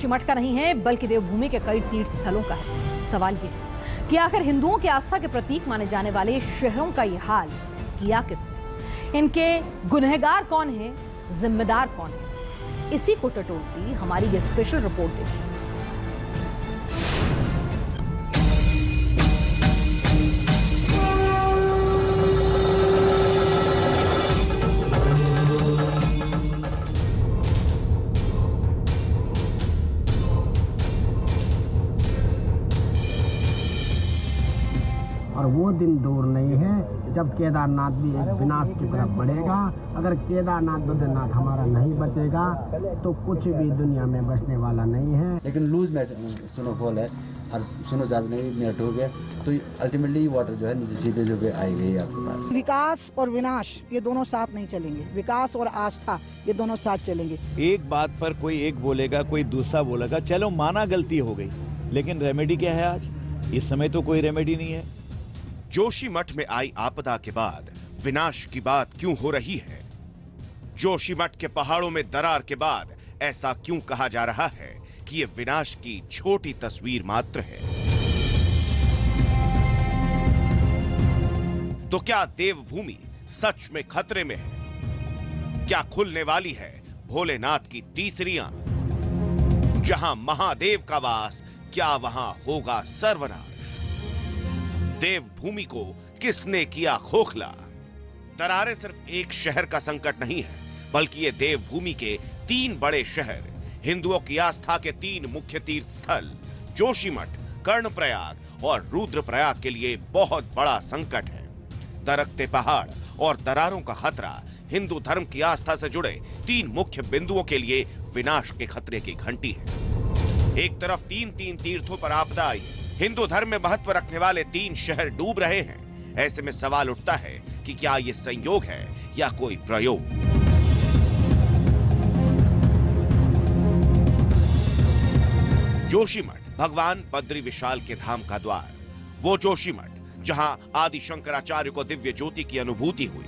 जोशीमठ का नहीं है बल्कि देवभूमि के कई तीर्थ स्थलों का है। सवाल ये है कि आखिर हिंदुओं की आस्था के प्रतीक माने जाने वाले शहरों का ये हाल किया किसने? इनके गुनहगार कौन है, जिम्मेदार कौन है? इसी को टटोलती हमारी ये स्पेशल रिपोर्ट देखिए। और वो दिन दूर नहीं है जब केदारनाथ भी एक विनाश की तरफ बढ़ेगा। अगर केदारनाथ बद्रीनाथ हमारा नहीं बचेगा तो कुछ भी दुनिया में बचने वाला नहीं है। लेकिन लूज स्नोफॉल है और स्नो ज़्यादा नहीं मेल्ट हो गया तो अल्टीमेटली वाटर जो है नीचे सीपे जो आई गई आपके पास। विकास और विनाश ये दोनों साथ नहीं चलेंगे, विकास और आस्था ये दोनों साथ चलेंगे। एक बात पर कोई एक बोलेगा, कोई दूसरा बोलेगा, चलो माना गलती हो गई, लेकिन रेमेडी क्या है? आज इस समय तो कोई रेमेडी नहीं है। जोशीमठ में आई आपदा के बाद विनाश की बात क्यों हो रही है? जोशीमठ के पहाड़ों में दरार के बाद ऐसा क्यों कहा जा रहा है कि ये विनाश की छोटी तस्वीर मात्र है? तो क्या देवभूमि सच में खतरे में है? क्या खुलने वाली है भोलेनाथ की तीसरी आंख? जहां महादेव का वास, क्या वहां होगा सर्वनाश? देवभूमि को किसने किया खोखला? दरारें सिर्फ एक शहर का संकट नहीं है, बल्कि ये देवभूमि के 3 बड़े शहर, हिंदुओं की आस्था के 3 मुख्य तीर्थ स्थल जोशीमठ, कर्णप्रयाग और रुद्रप्रयाग के लिए बहुत बड़ा संकट है। दरकते पहाड़ और दरारों का खतरा हिंदू धर्म की आस्था से जुड़े 3 मुख्य बिंदुओं के लिए विनाश के खतरे की घंटी है। एक तरफ 3 तीर्थों पर आपदा आई, हिंदू धर्म में महत्व रखने वाले 3 शहर डूब रहे हैं। ऐसे में सवाल उठता है कि क्या ये संयोग है या कोई प्रयोग? जोशीमठ भगवान बद्री विशाल के धाम का द्वार, वो जोशीमठ जहां आदि शंकराचार्य को दिव्य ज्योति की अनुभूति हुई,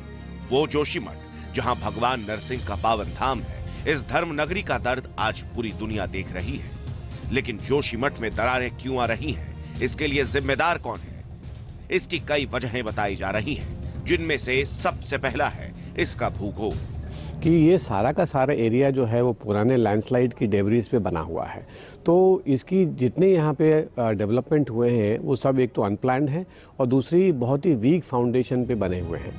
वो जोशीमठ जहां भगवान नरसिंह का पावन धाम है। इस धर्म नगरी का दर्द आज पूरी दुनिया देख रही है। लेकिन जोशीमठ में दरारें क्यों आ रही हैं? इसके लिए जिम्मेदार कौन है? इसकी कई वजहें बताई जा रही हैं, जिनमें से सबसे पहला है इसका भूगोल। कि ये सारा का सारा एरिया जो है वो पुराने लैंडस्लाइड की डेब्रीज पे बना हुआ है, तो इसकी जितने यहाँ पे डेवलपमेंट हुए हैं वो सब एक तो अनप्लान्ड है और दूसरी बहुत ही वीक फाउंडेशन पे बने हुए हैं।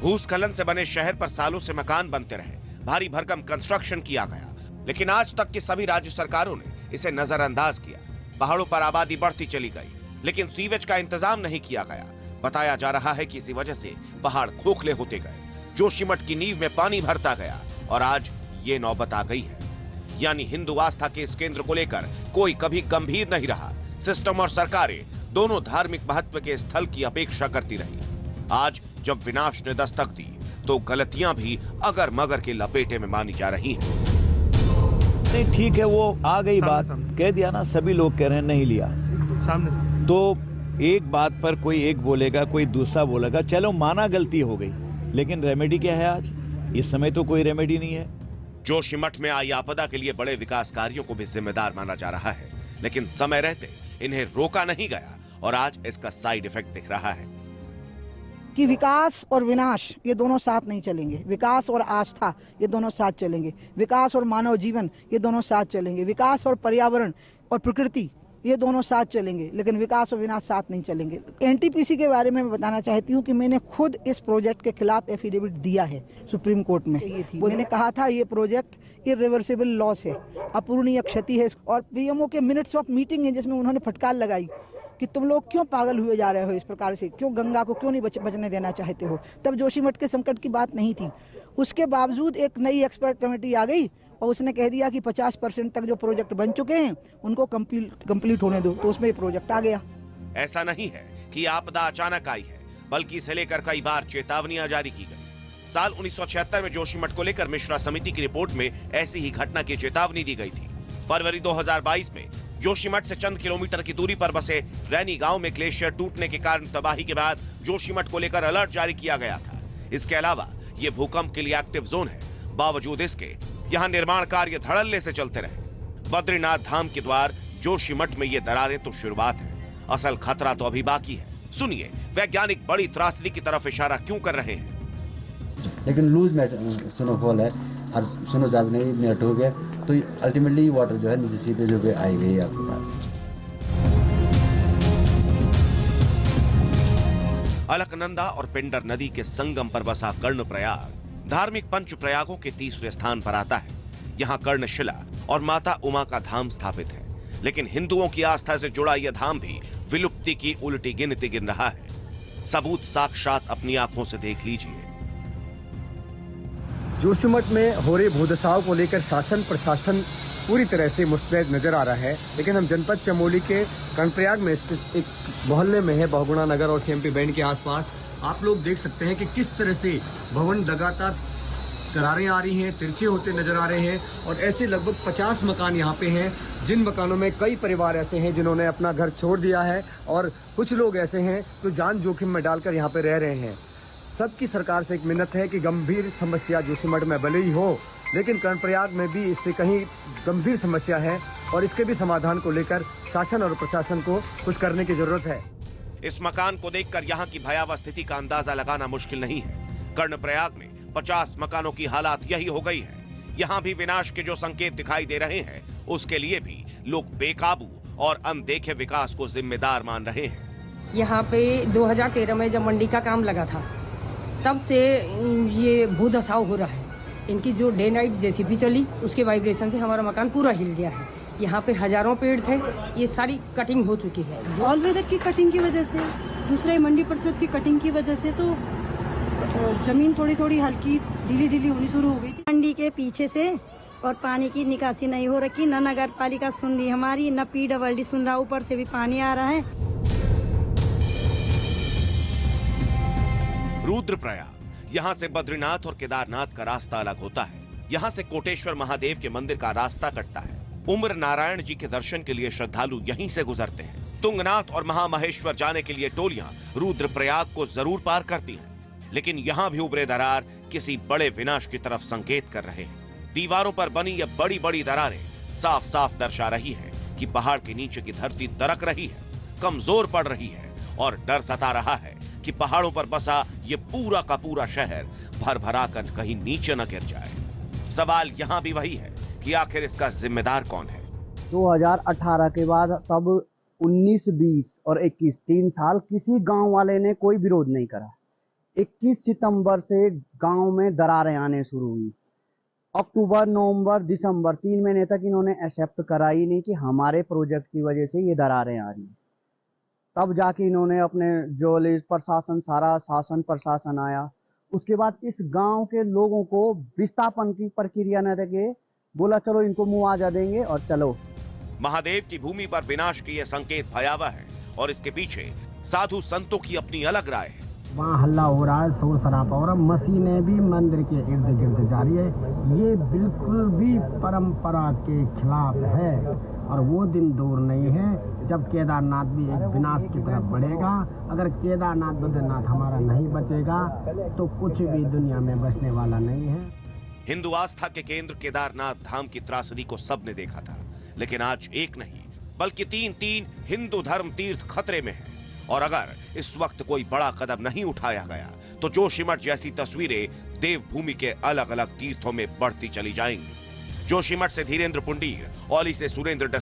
भूस्खलन से बने शहर पर सालों से मकान बनते रहे, भारी भरकम कंस्ट्रक्शन किया गया, लेकिन आज तक की सभी राज्य सरकारों ने इसे नजरअंदाज किया। पहाड़ों पर आबादी बढ़ती चली गई, लेकिन सीवेज का इंतजाम नहीं किया गया। बताया जा रहा है कि इसी वजह से पहाड़ खोखले होते गए, जोशीमठ की नींव में पानी भरता गया और आज ये नौबत आ गई है। यानी हिंदू आस्था के इस केंद्र को लेकर कोई कभी गंभीर नहीं रहा। सिस्टम और सरकारें दोनों धार्मिक महत्व के स्थल की अपेक्षा करती रही। आज जब विनाश ने दस्तक दी तो गलतियां भी अगर मगर के लपेटे में मानी जा रही हैं। नहीं ठीक है, वो आ गई बात, कह दिया ना, सभी लोग कह रहे हैं नहीं लिया सामने। तो एक बात पर कोई एक बोलेगा, कोई दूसरा बोलेगा, चलो माना गलती हो गई, लेकिन रेमेडी क्या है? आज इस समय तो कोई रेमेडी नहीं है। जोशीमठ में आई आपदा के लिए बड़े विकास कार्यों को भी जिम्मेदार माना जा रहा है, लेकिन समय रहते इन्हें रोका नहीं गया और आज इसका साइड इफेक्ट दिख रहा है कि विकास और विनाश ये दोनों साथ नहीं चलेंगे, विकास और आस्था ये दोनों साथ चलेंगे, विकास और मानव जीवन ये दोनों साथ चलेंगे, विकास और पर्यावरण और प्रकृति ये दोनों साथ चलेंगे, लेकिन विकास और विनाश साथ नहीं चलेंगे। एनटीपीसी के बारे में मैं बताना चाहती हूँ कि मैंने खुद इस प्रोजेक्ट के खिलाफ एफिडेविट दिया है सुप्रीम कोर्ट में। मैंने कहा था ये प्रोजेक्ट इरिवर्सिबल लॉस है, अपूरणीय क्षति है, और पीएमओ के मिनट्स ऑफ मीटिंग है जिसमें उन्होंने फटकार लगाई कि तुम लोग क्यों पागल हुए जा रहे हो इस प्रकार से, क्यों गंगा को क्यों नहीं बचने देना चाहते हो। तब जोशीमठ के संकट की बात नहीं थी। उसके बावजूद एक नई एक्सपर्ट कमेटी आ गई और उसने कह दिया कि 50% तक जो प्रोजेक्ट बन चुके हैं उनको कंप्लीट होने दो, तो उसमें ये प्रोजेक्ट आ गया। ऐसा नहीं है कि आपदा अचानक आई है, बल्कि इसे लेकर कई बार चेतावनियां जारी की गई। साल 1976 में जोशीमठ को लेकर मिश्रा समिति की रिपोर्ट में ऐसी ही घटना की चेतावनी दी गई थी। फरवरी 2022 में जोशीमठ से चंद किलोमीटर की दूरी पर बसे रैनी गांव में ग्लेशियर टूटने के कारण तबाही के बाद जोशीमठ को लेकर अलर्ट जारी किया गया था। इसके अलावा ये भूकंप के लिए एक्टिव जोन है, बावजूद इसके यहाँ निर्माण कार्य धड़ल्ले से चलते रहे। बद्रीनाथ धाम के द्वार जोशीमठ में ये दरारें तो शुरुआत है, असल खतरा तो अभी बाकी है। सुनिए वैज्ञानिक बड़ी त्रासदी की तरफ इशारा क्यों कर रहे हैं। लेकिन लूज स्नोफॉल है और स्नो ज़्यादा नहीं मेल्ट हो गया तो अल्टीमेटली वाटर जो है नीचे सीपेज जो है आई गई आपके पास। अलकनंदा और पिंडर नदी के संगम पर बसा कर्णप्रयाग धार्मिक पंच प्रयागों के तीसरे स्थान पर आता है। यहाँ कर्णशिला और माता उमा का धाम स्थापित है, लेकिन हिंदुओं की आस्था से जुड़ा यह धाम भी विलुप्ति की उल्टी गिनती गिन रहा है। सबूत साक्षात अपनी आंखों से देख लीजिए। जोशीमठ में हो रहे भूदसाव को लेकर शासन प्रशासन पूरी तरह से मुस्तैद नजर आ रहा है, लेकिन हम जनपद चमोली के कर्णप्रयाग में स्थित एक मोहल्ले में है, बहुगुणा नगर और सीएमपी बैंड के आसपास आप लोग देख सकते हैं कि किस तरह से भवन लगातार दरारें आ रही हैं, तिरछे होते नजर आ रहे हैं और ऐसे लगभग 50 मकान यहाँ पे हैं, जिन मकानों में कई परिवार ऐसे हैं जिन्होंने अपना घर छोड़ दिया है और कुछ लोग ऐसे हैं जो जान जोखिम में डालकर यहाँ पे रह रहे हैं। सबकी सरकार से एक मिन्नत है कि गंभीर समस्या जोशीमठ में भले ही हो, लेकिन कर्णप्रयाग में भी इससे कहीं गंभीर समस्या है और इसके भी समाधान को लेकर शासन और प्रशासन को कुछ करने की जरूरत है। इस मकान को देखकर यहाँ की भयावह स्थिति का अंदाजा लगाना मुश्किल नहीं है। कर्णप्रयाग में 50 मकानों की हालात यही हो गई है। यहाँ भी विनाश के जो संकेत दिखाई दे रहे हैं, उसके लिए भी लोग बेकाबू और अनदेखे विकास को जिम्मेदार मान रहे हैं। यहाँ पे 2013 में जब मंडी का काम लगा था, तब से ये भूदसाव हो रहा है। इनकी जो डे नाइट जेसीबी चली, उसके वाइब्रेशन से हमारा मकान पूरा हिल गया है। यहाँ पे हजारों पेड़ थे, ये सारी कटिंग हो चुकी है। ऑल वेदर की कटिंग की वजह से, दूसरे मंडी परिषद की कटिंग की वजह से तो जमीन थोड़ी थोड़ी हल्की ढीली होनी शुरू हो गई थी। मंडी के पीछे से और पानी की निकासी नहीं हो रखी, न नगर पालिका सुन रही हमारी, न PWD सुन रहा, ऊपर से भी पानी आ रहा है। रुद्रप्रयाग, यहाँ से बद्रीनाथ और केदारनाथ का रास्ता अलग होता है। यहाँ से कोटेश्वर महादेव के मंदिर का रास्ता कटता है। उम्र नारायण जी के दर्शन के लिए श्रद्धालु यहीं से गुजरते हैं। तुंगनाथ और महामहेश्वर जाने के लिए टोलियां रुद्रप्रयाग को जरूर पार करती हैं, लेकिन यहाँ भी उभरे दरार किसी बड़े विनाश की तरफ संकेत कर रहे हैं। दीवारों पर बनी ये बड़ी बड़ी दरारें साफ साफ दर्शा रही है कि पहाड़ के नीचे की धरती दरक रही है, कमजोर पड़ रही है और डर सता रहा है कि पहाड़ों पर बसा ये पूरा का पूरा शहर भर भरा कर कहीं नीचे न गिर जाए। सवाल यहाँ भी वही है कि आखिर इसका जिम्मेदार कौन है। 2018 के बाद तब 19, 20 और 21 3 साल किसी गांव वाले ने कोई विरोध नहीं करा। 21 सितंबर से गांव में दरारें आने शुरू हुई। अक्टूबर, नवंबर, दिसंबर 3 महीने तक इन्होंने एक्सेप्ट करा ही नहीं कि हमारे प्रोजेक्ट की वजह से ये दरारें आ रही। तब जाके इन्होंने अपने जो प्रशासन, सारा शासन प्रशासन आया, उसके बाद इस गांव के लोगों को विस्थापन की प्रक्रिया न रखे, बोला चलो इनको मुआवजा देंगे और चलो। महादेव की भूमि पर विनाश की यह संकेत भयावह है और इसके पीछे साधु संतों की अपनी अलग राय है। वहाँ हल्ला हो रहा है, शोर शराबा हो रहा है, मशीनें भी मंदिर के इर्द गिर्द जा रही है। ये बिल्कुल भी परंपरा के खिलाफ है और वो दिन दूर नहीं है जब केदारनाथ भी एक विनाश की तरफ बढ़ेगा। अगर केदारनाथ बद्रीनाथ हमारा नहीं बचेगा तो कुछ भी दुनिया में बचने वाला नहीं है। हिंदू आस्था के केंद्र केदारनाथ धाम की त्रासदी को सबने देखा था, लेकिन आज एक नहीं बल्कि 3 हिंदू धर्म तीर्थ खतरे में है। और अगर इस वक्त कोई बड़ा कदम नहीं उठाया गया तो जोशीमठ जैसी तस्वीरें देवभूमि के अलग अलग तीर्थों में बढ़ती चली जाएंगी। जोशीमठ से धीरेन्द्र पुंडीर, औली से सुरेंद्र